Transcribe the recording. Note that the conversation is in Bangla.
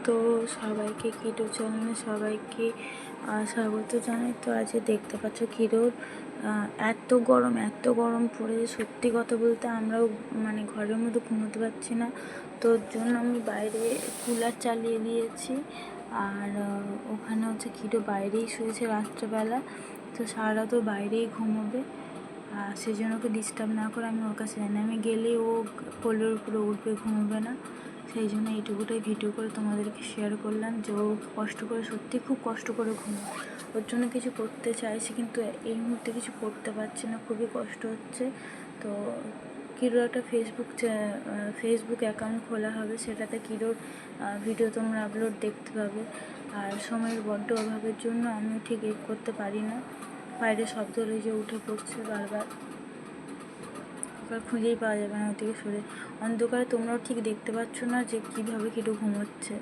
তো সবাইকে কিটো চ্যানেলে সবাইকে স্বাগত জানাই। তো আজ দেখতে পাচ্ছ কিরোর এত গরম পড়েছে, সত্যি কথা বলতে আমরাও মানে ঘরের মধ্যে ঘুমোতে পারছি না। তো ওর জন্য আমি বাইরে কুলার চালিয়ে দিয়েছি। আর ওখানে হচ্ছে কিটো বাইরেই শুয়েছে রাত্রেবেলা, তো সারা রাত ও বাইরেই ঘুমোবে। সেই জন্য ওকে ডিস্টার্ব না করে আমি ওর কাছে জানি, আমি গেলে ও কোলের উপরে উঠবে, ঘুমোবে না। সেই জন্য এইটুকুটাই ভিডিও করে তোমাদেরকে শেয়ার করলাম যে ও কষ্ট করে, সত্যি খুব কষ্ট করে ঘুমোয়। ওর জন্য কিছু করতে চাইছি কিন্তু এই মুহূর্তে কিছু করতে পারছি না, খুবই কষ্ট হচ্ছে। তো কিরোর একটা ফেসবুক অ্যাকাউন্ট খোলা হবে, সেটাতে কিরোর ভিডিও তোমরা আপলোড দেখতে পাবে। আর সময়ের বড্ড অভাবের জন্য আমি ঠিক করতে পারি না। বাইরে শব্দ যে উঠে পড়ছে বারবার, ওকে খুঁজেই পাওয়া যাবে না ওদিকে সরে। অন্ধকারে তোমরাও ঠিক দেখতে পাচ্ছ না যে কীভাবে কিটো ঘুমোচ্ছে।